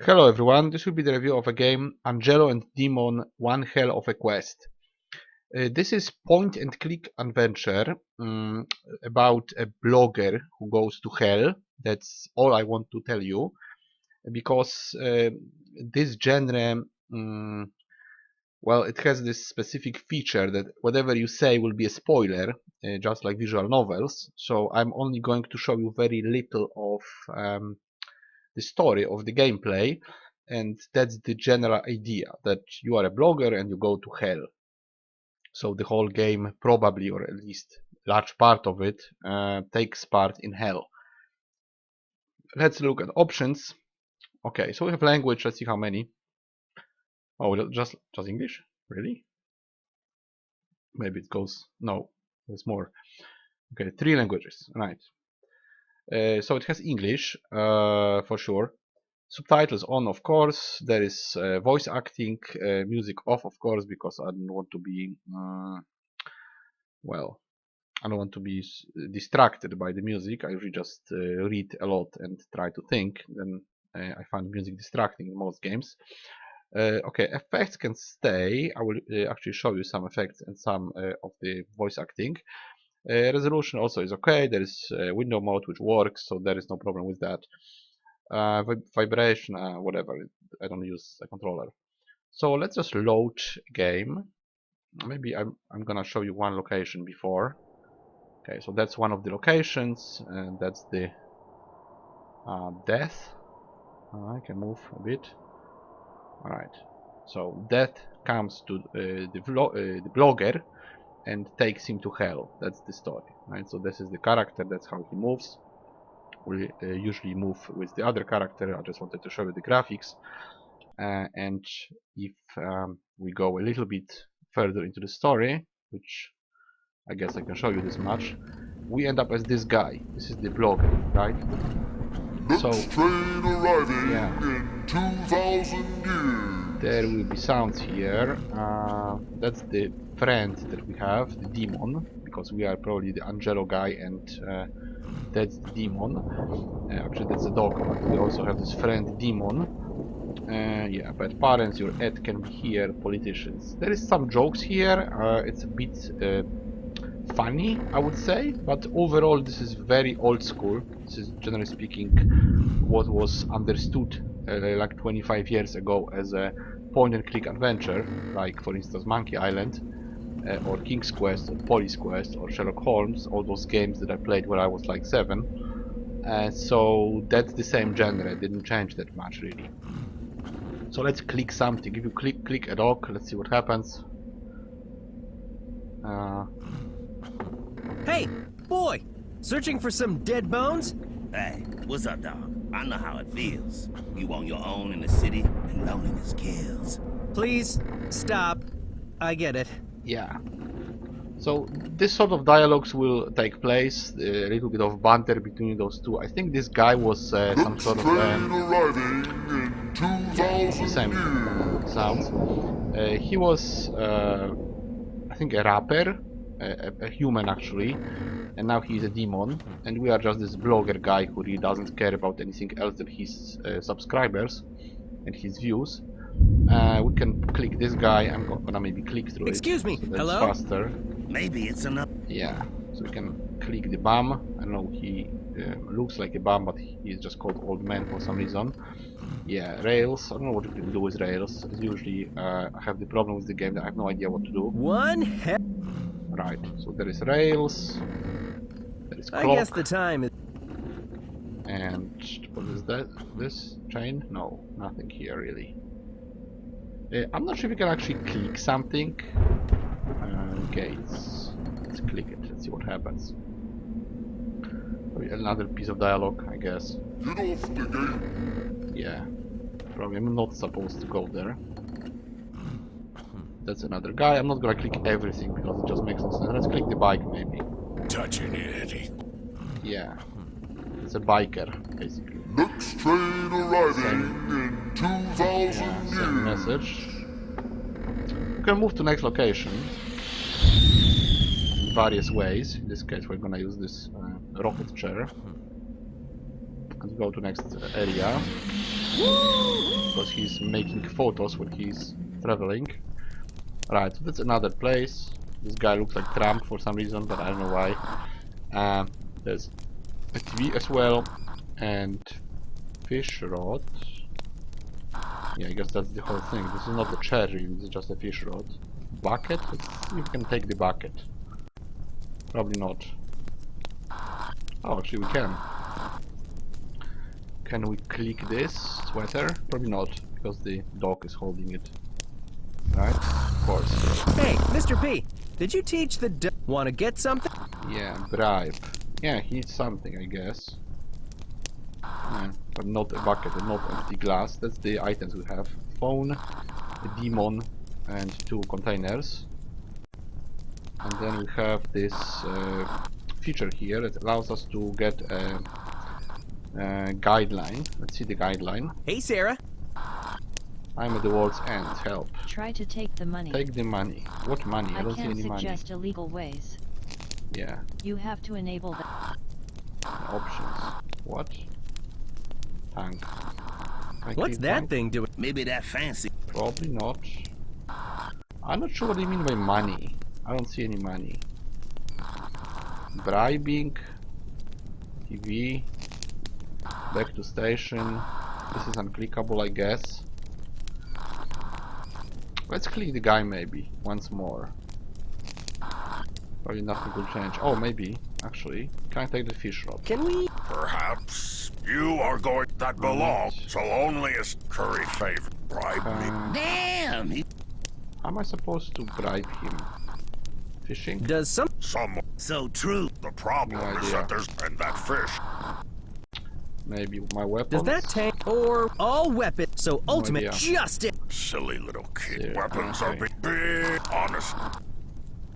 Hello everyone, this will be the review of a game Angelo and Deemon One Hell of a Quest. This is point and click adventure about a blogger who goes to hell. That's all I want to tell you because this genre, well, it has this specific feature that whatever you say will be a spoiler, just like visual novels. So I'm only going to show you very little of the story of the gameplay, and that's the general idea, that you are a blogger and you go to hell. So the whole game probably, or at least large part of it, takes part in hell. Let's look at options. Okay, so we have language. Let's see how many. Oh, just English? Really? Maybe it goes, no, there's more. Okay, 3 languages, right. So it has English, for sure. Subtitles on, of course. There is voice acting, music off, of course, because I don't want to be, well, I don't want to be distracted by the music. I usually just read a lot and try to think. Then I find music distracting in most games. Okay, effects can stay. I will actually show you some effects and some of the voice acting. Resolution also is okay. There is window mode which works, so there is no problem with that. Vibration, whatever. I don't use a controller. So let's just load game. Maybe I'm gonna show you one location before. Okay, so that's one of the locations, and that's the death. I can move a bit. Alright, so death comes to the blogger and takes him to hell. That's the story, right? So this is the character, that's how he moves. We usually move with the other character. I just wanted to show you the graphics. And if we go a little bit further into the story, which I guess I can show you this much, we end up as this guy. This is the blogger, right? So, train arriving yeah, in 2,000 years. there will be sounds here. That's the friend that we have, the demon, because we are probably the Angelo guy, and that's the demon. Actually, that's the dog, but we also have this friend demon. Yeah, but parents, your ad can be here, politicians. There is some jokes here. It's a bit funny, I would say, but overall this is very old school. This is, generally speaking, what was understood like 25 years ago as a point and click adventure, like for instance Monkey Island, or King's Quest, or Police Quest, or Sherlock Holmes, all those games that I played when I was like 7. So that's the same genre, it didn't change that much really. So let's click something. If you click a dog, let's see what happens. Hey, boy! Searching for some dead bones? Hey, what's up, dog? I know how it feels. You on your own in the city, and loneliness kills. Please, stop. I get it. Yeah. So this sort of dialogues will take place, a little bit of banter between those two. I think this guy was some sort of arriving in 2,000 same years. sounds. He was, I think, a rapper, a human actually, and now he's a demon. And we are just this blogger guy who really doesn't care about anything else than his subscribers and his views. We can click this guy. I'm gonna maybe click through Excuse it. me. So that's Hello? faster. Maybe it's enough. Yeah, so we can click the bum. I know he looks like a bum, but he's just called old man for some reason. Yeah, rails. I don't know what you can do with rails. As usually, I have the problem with the game that I have no idea what to do. One heck. Right, so there is rails. There is clock. I guess the time is. And what is that? This chain? No, nothing here really. I'm not sure if you can actually click something. Okay, let's click it. Let's see what happens. Another piece of dialogue, I guess. Get off the gate. Yeah, probably I'm not supposed to go there. That's another guy. I'm not gonna click everything because it just makes no sense. Let's click the bike maybe. Touching it. Yeah, it's a biker basically. Next train arriving in 2,000 Yeah, years. same message. We can move to next location in various ways. In this case, we're gonna use this rocket chair and go to next area. because he's making photos when he's traveling. Right, so that's another place. This guy looks like Trump for some reason, but I don't know why. There's a TV as well, and fish rod. Yeah, I guess that's the whole thing. This is not a cherry, this is just a fish rod. Bucket? Let's see if we can take the bucket. Probably not. Oh, actually we can. Can we click this sweater? Probably not, because the dog is holding it. Right? Of course. Hey, Mr. P, did you teach the want to get something? Yeah, bribe. Yeah, he needs something, I guess. Yeah, but not a bucket and not empty glass. That's the items we have. Phone, a demon, and 2 containers. And then we have this feature here that allows us to get a guideline. Let's see the guideline. Hey, Sarah. I'm at the world's end. Help. Try to take the money. Take the money. What money? I I don't see can't any money. suggest illegal ways. Yeah. You have to enable the Options. What? Tank. I What's click that tank? thing doing? Maybe that fancy. Probably not. I'm not sure what they mean by money. I don't see any money. Bribing. TV. Back to station. This is unclickable, I guess. Let's click the guy maybe once more. Probably nothing will change. Oh, maybe. Actually, can I take the fish rod? Can we? Perhaps you are going that belong, so only as curry favor. Bribe me. Damn! How am I supposed to bribe him? Fishing? Does some? Someone. So true. The problem No is idea. that there's and that fish. Maybe my weapons? Does that tank or all weapon? So ultimate idea. justice. Silly little kid. Yeah, Weapons okay. are big, honest.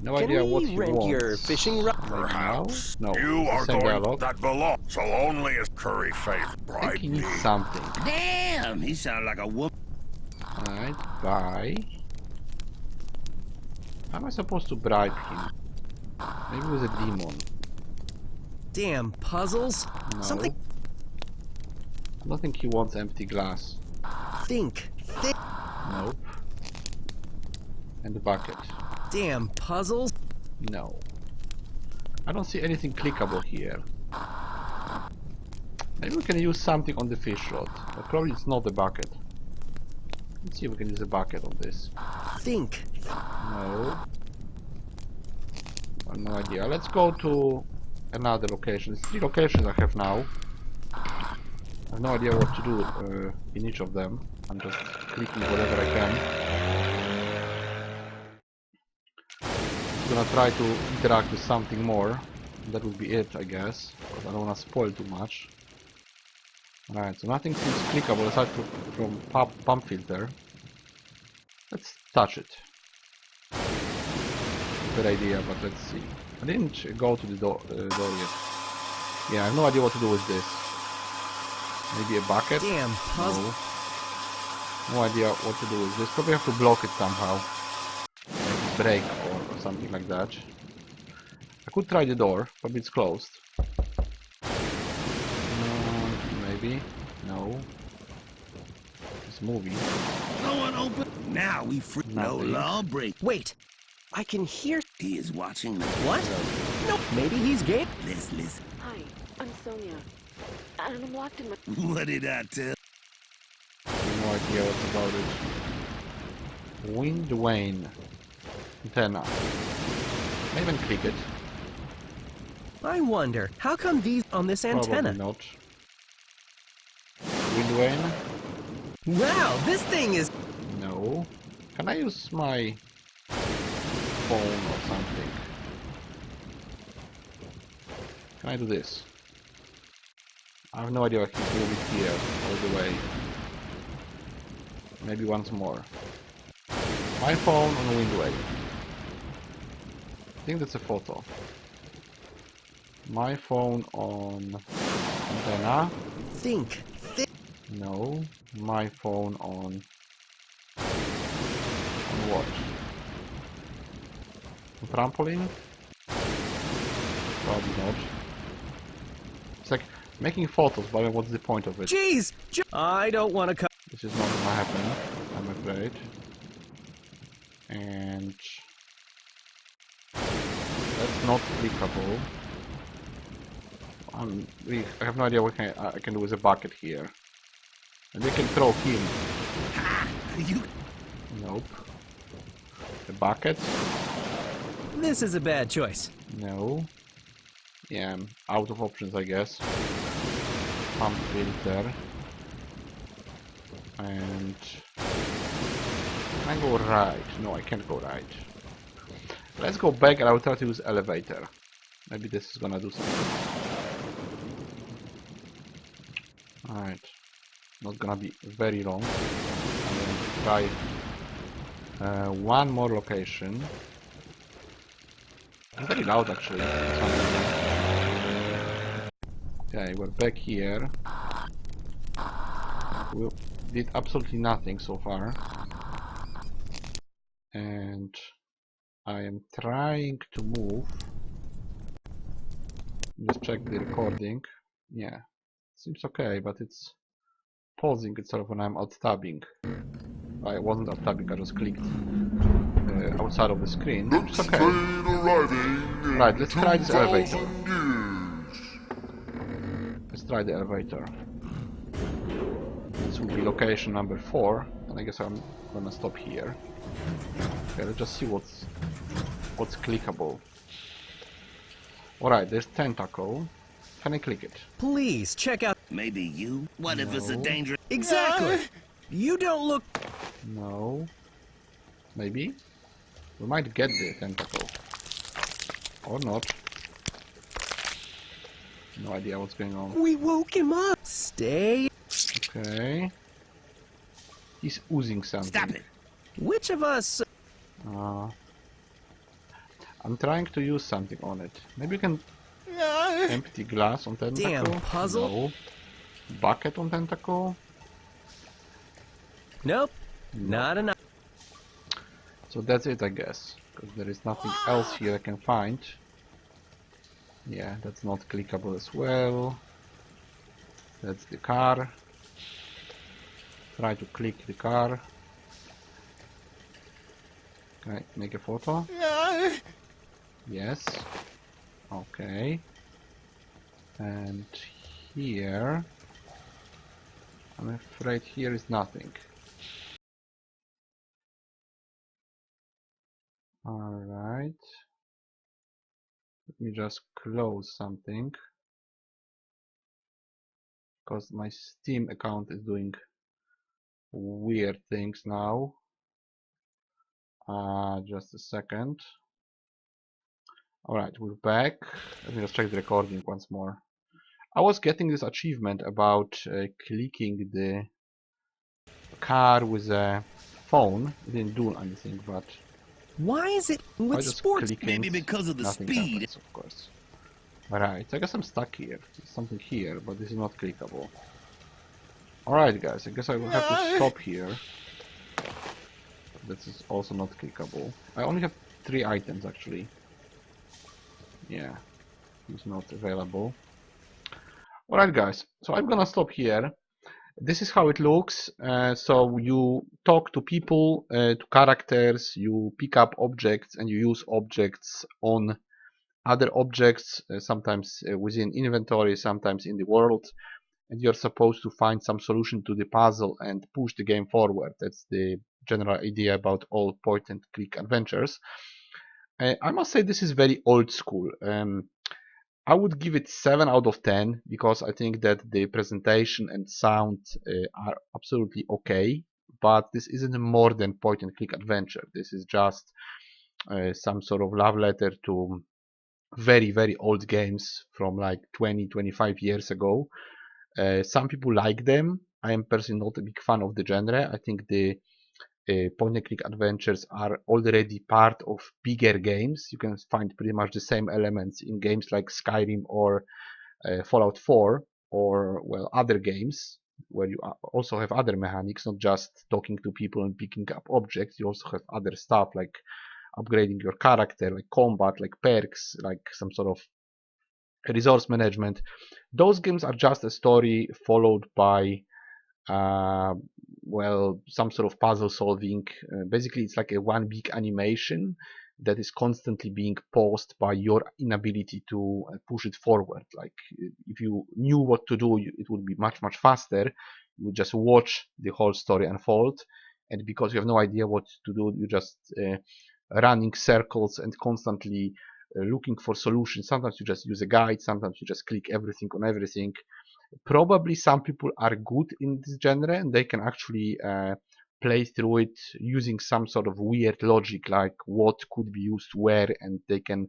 No Can idea we what he rent wants. your fishing rod? Maybe now? Perhaps No. you it's the are same going dialogue. that belong, so only as curry favor. I think Bribe he me. needs something. Damn! He sounded like a woman. Alright, buy. How am I supposed to bribe him? Maybe with a demon. Damn puzzles. No. Something. I don't think he wants empty glass. Think. Nope. And the bucket. Damn puzzles. No. I don't see anything clickable here. Maybe we can use something on the fish rod. But probably it's not the bucket. Let's see if we can use a bucket on this. Think. No. I have no idea. Let's go to another location. There's 3 locations I have now. I have no idea what to do in each of them. I'm just clicking whatever I can. I'm gonna try to interact with something more. That would be it, I guess. Because I don't wanna spoil too much. Alright, so nothing seems clickable aside from pump filter. Let's touch it. Good idea, but let's see. I didn't go to the door yet. Yeah, I have no idea what to do with this. Maybe a bucket? Damn puzzle. No. No idea what to do with this. Probably have to block it somehow. Break or something like that. I could try the door, but it's closed. Maybe. No. It's moving. No one open. Now we free. No Nothing. law break. Wait. I can hear. He is watching the. What? No. Maybe he's gay. Listen. Hi, I'm Sonia. And I'm locked in my... What did I tell? No idea what's about it. Wind Wane. Antenna. I even click it. I wonder how come these on this antenna? Probably not. Wind Wane? Wow, this thing is. No. Can I use my phone or something? Can I do this? I have no idea if I can move it here all the way. Maybe once more. My phone on the windway. I think that's a photo. My phone on antenna. Think. No. My phone on what? On trampoline? Probably not. It's like Making photos, but what's the point of it? Jeez! I don't want to come. This is not gonna happen, I'm afraid. And that's not clickable. I have no idea what I can do with a bucket here. And we can throw him. You Nope. The bucket? This is a bad choice. No. Yeah, I'm out of options, I guess. Pump filter. And can I go right? No, I can't go right. Let's go back and I'll try to use elevator. Maybe this is gonna do something. Alright. Not gonna be very long. I'm going to try one more location. It's very loud actually. Okay, we're back here. We did absolutely nothing so far. And I am trying to move. Just check the recording. Yeah, seems okay, but it's pausing itself when I'm alt-tabbing. I wasn't alt-tabbing, I just clicked outside of the screen. It's okay. Right, let's try this elevator. Let's try the elevator. This will be location number 4, and I guess I'm gonna stop here. Okay, let's just see what's clickable. Alright, there's tentacle. Can I click it? Please check out. maybe you. What if it's a No. dangerous? Exactly. You don't look. No. Maybe? We might get the tentacle. Or not. No idea what's going on. We woke him up. Stay. Okay. He's oozing something. Stop it. Which of us? I'm trying to use something on it. Maybe you can empty glass on tentacle. Damn puzzle. No. Bucket on tentacle. Nope. Not enough. So that's it, I guess. Because there is nothing else here I can find. Yeah, that's not clickable as well. That's the car. Try to click the car. Can I make a photo? Yes. Okay. And here, I'm afraid here is nothing. Alright. Let me just close something. Because my Steam account is doing weird things now. Just a second. Alright, we're back. Let me just check the recording once more. I was getting this achievement about clicking the car with a phone. It didn't do anything, but Why is it I with just sports? click Maybe it, because of the nothing speed. happens, of course. Alright, I guess I'm stuck here. There's something here, but this is not clickable. Alright guys, I guess I will have to stop here. This is also not clickable. I only have 3 items actually. Yeah, it's not available. Alright guys, so I'm gonna stop here. This is how it looks. So you talk to people, to characters, you pick up objects and you use objects on other objects, sometimes within inventory, sometimes in the world, and you're supposed to find some solution to the puzzle and push the game forward. That's the general idea about all point and click adventures. I must say this is very old school. I would give it 7 out of 10 because I think that the presentation and sound are absolutely okay, but this isn't a more than point and click adventure. This is just some sort of love letter to very old games from like 20-25 years ago. Some people like them. I am personally not a big fan of the genre. I think the point and click adventures are already part of bigger games. You can find pretty much the same elements in games like Skyrim or Fallout 4 or well other games where you also have other mechanics, not just talking to people and picking up objects. You also have other stuff like upgrading your character, like combat, like perks, like some sort of resource management. Those games are just a story followed by uh, well, some sort of puzzle solving. Basically, it's like a one big animation that is constantly being paused by your inability to push it forward. Like if you knew what to do, it would be much faster. You would just watch the whole story unfold, and because you have no idea what to do, you just running circles and constantly looking for solutions. Sometimes you just use a guide, sometimes you just click everything on everything. Probably some people are good in this genre and they can actually play through it using some sort of weird logic, like what could be used where, and they can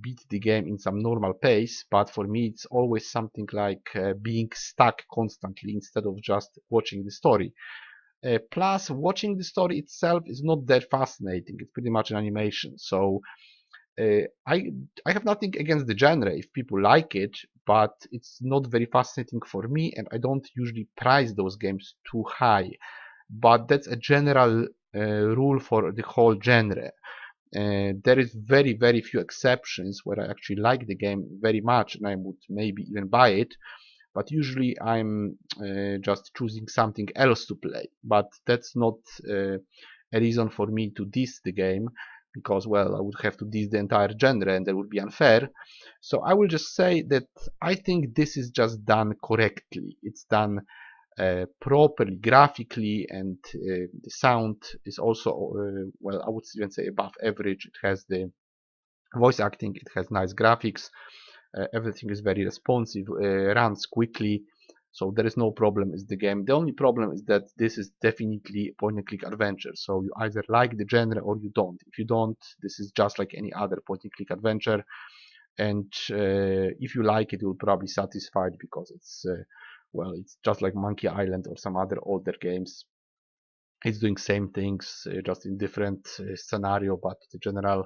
beat the game in some normal pace. But for me, it's always something like being stuck constantly instead of just watching the story. Plus, watching the story itself is not that fascinating. It's pretty much an animation. So uh, I I have nothing against the genre if people like it, but it's not very fascinating for me, and I don't usually price those games too high. But that's a general rule for the whole genre. There is very few exceptions where I actually like the game very much, and I would maybe even buy it. But usually I'm just choosing something else to play. But that's not a reason for me to diss the game, because well, I would have to diss the entire genre and that would be unfair. So I will just say that I think this is just done correctly. It's done properly graphically, and the sound is also well, I would even say above average. It has the voice acting, it has nice graphics, everything is very responsive, runs quickly, so there is no problem with the game. The only problem is that this is definitely a point and click adventure, so you either like the genre or you don't. If you don't, this is just like any other point and click adventure, and if you like it, you'll probably be satisfied, because it's well, it's just like Monkey Island or some other older games. It's doing same things, just in different scenario, but the general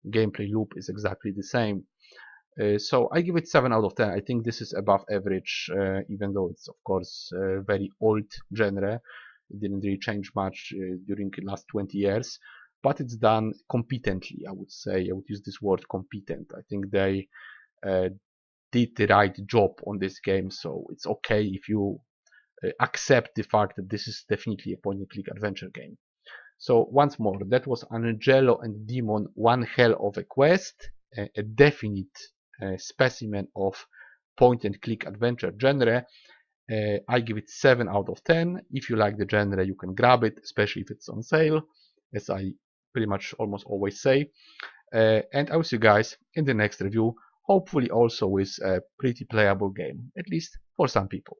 gameplay loop is exactly the same. So I give it 7 out of 10. I think this is above average, even though it's of course a very old genre. It didn't really change much during the last 20 years, but it's done competently, I would say. I would use this word, competent. I think they uh, did the right job on this game, so it's okay if you accept the fact that this is definitely a point and click adventure game. So once more, that was Angelo and Deemon, one hell of a quest, a definite specimen of point and click adventure genre. I give it 7 out of 10. If you like the genre, you can grab it, especially if it's on sale, as I pretty much almost always say. And I will see you guys in the next review, hopefully also with a pretty playable game, at least for some people.